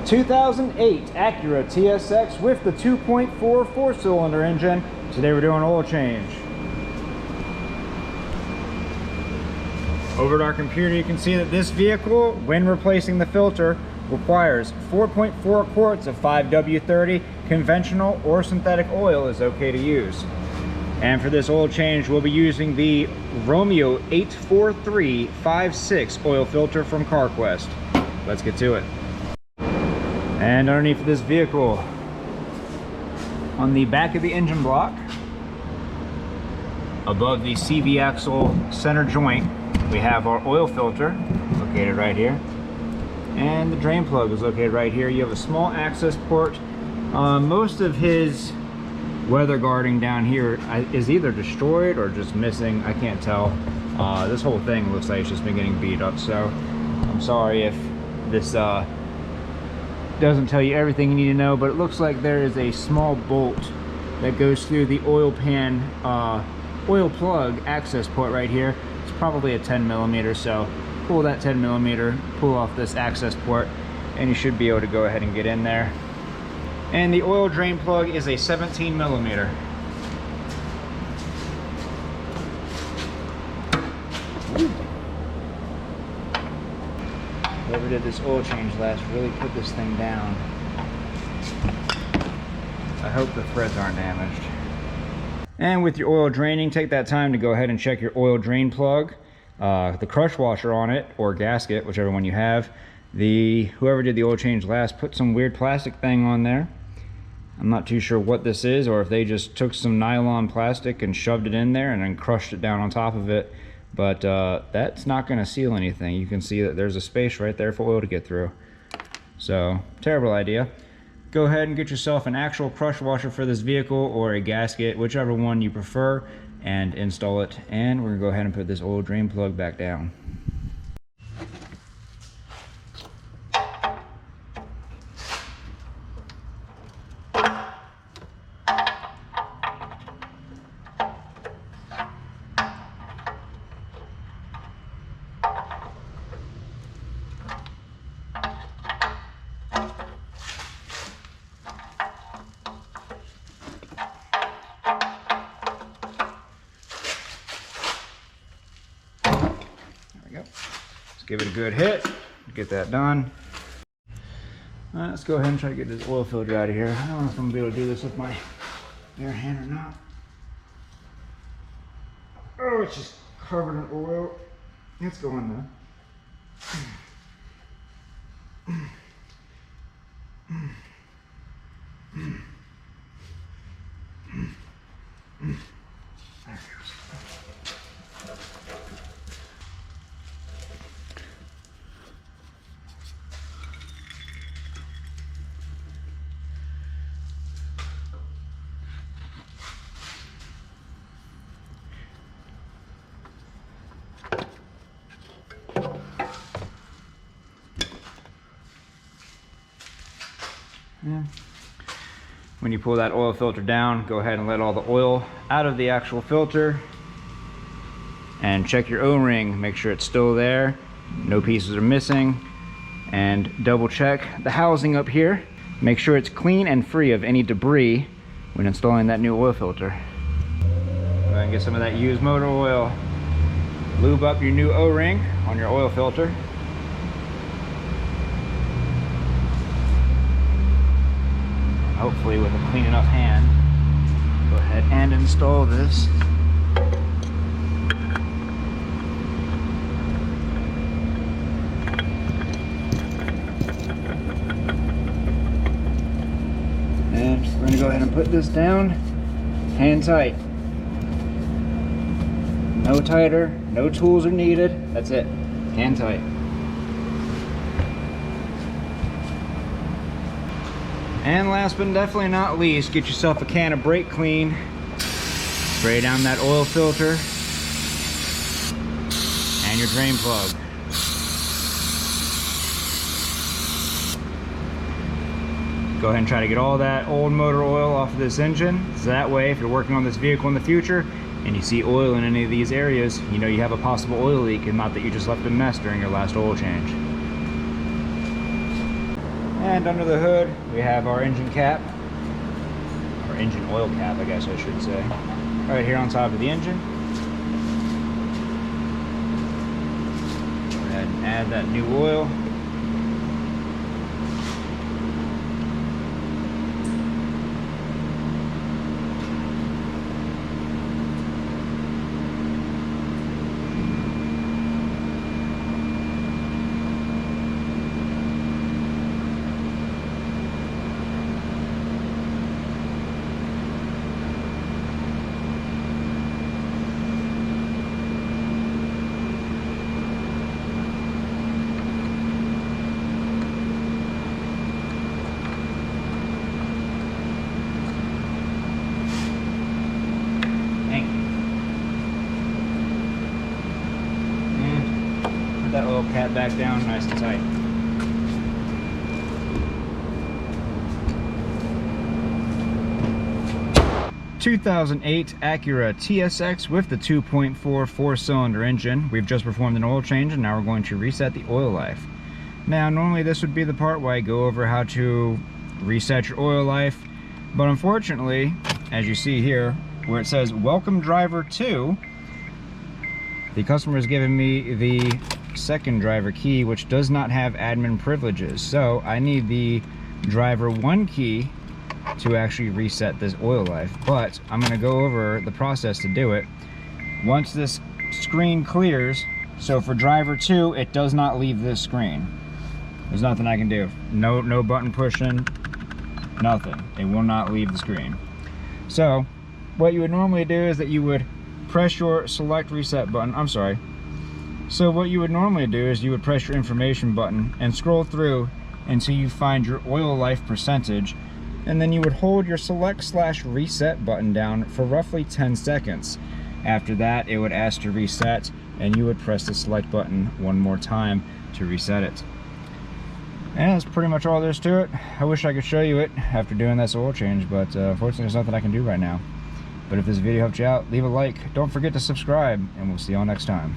2008 Acura TSX with the 2.4 four-cylinder engine. Today we're doing oil change. Over at our computer you can see that this vehicle, when replacing the filter, requires 4.4 quarts of 5W30. Conventional or synthetic oil is okay to use. And for this oil change we'll be using the Romeo 84356 oil filter from CarQuest. Let's get to it. And underneath this vehicle, on the back of the engine block, above the CV axle center joint, we have our oil filter located right here, and the drain plug is located right here. You have a small access port. Most of his weather guarding down here is either destroyed or just missing. I can't tell. This whole thing looks like it's just been getting beat up, so I'm sorry if this doesn't tell you everything you need to know, but it looks like there is a small bolt that goes through the oil pan oil plug access port right here. It's probably a 10mm, so pull that 10mm, pull off this access port, and you should be able to go ahead and get in there. And the oil drain plug is a 17mm. Whoever did this oil change last really put this thing down. I hope the threads aren't damaged. And with your oil draining, take that time to go ahead and check your oil drain plug, the crush washer on it, or gasket, whichever one you have. Whoever did the oil change last put some weird plastic thing on there. I'm not too sure what this is, or if they just took some nylon plastic and shoved it in there and then crushed it down on top of it. But that's not going to seal anything. You can see that there's a space right there for oil to get through. So, terrible idea. Go ahead and get yourself an actual crush washer for this vehicle, or a gasket, whichever one you prefer, and install it. And we're going to go ahead and put this oil drain plug back down. Give it a good hit, get that done. All right, let's go ahead and try to get this oil filter out of here. I don't know if I'm gonna be able to do this with my bare hand or not. Oh, it's just covered in oil. It's going though. When you pull that oil filter down, go ahead and let all the oil out of the actual filter, and check your O-ring, make sure it's still there, no pieces are missing, and double check the housing up here. Make sure it's clean and free of any debris when installing that new oil filter. Go ahead and get some of that used motor oil. Lube up your new O-ring on your oil filter. Hopefully with a clean enough hand. Go ahead and install this. And we're going to go ahead and put this down, hand tight. No tighter, no tools are needed, that's it, hand tight. And last but definitely not least, get yourself a can of brake clean, spray down that oil filter, and your drain plug. Go ahead and try to get all that old motor oil off of this engine, so that way if you're working on this vehicle in the future and you see oil in any of these areas, you know you have a possible oil leak and not that you just left a mess during your last oil change. And under the hood, we have our engine cap, or engine oil cap, I guess I should say, right here on top of the engine. Go ahead and add that new oil. That oil cap back down nice and tight. ...2008 Acura TSX with the 2.4 four-cylinder engine. We've just performed an oil change and now we're going to reset the oil life. Now normally this would be the part where I go over how to reset your oil life, but unfortunately, as you see here, where it says welcome driver 2, the customer has given me the second driver key, which does not have admin privileges. So I need the driver 1 key to actually reset this oil life. But I'm going to go over the process to do it. Once this screen clears, so for driver 2, it does not leave this screen. There's nothing I can do. No button pushing, nothing. It will not leave the screen. So what you would normally do is that you would press your select reset button. So what you would normally do is you would press your information button and scroll through until you find your oil life percentage, and then you would hold your select/reset button down for roughly 10 seconds. After that, it would ask to reset, and you would press the select button one more time to reset it. And that's pretty much all there is to it. I wish I could show you it after doing this oil change, but unfortunately there's nothing I can do right now. But if this video helped you out, leave a like, don't forget to subscribe, and we'll see you all next time.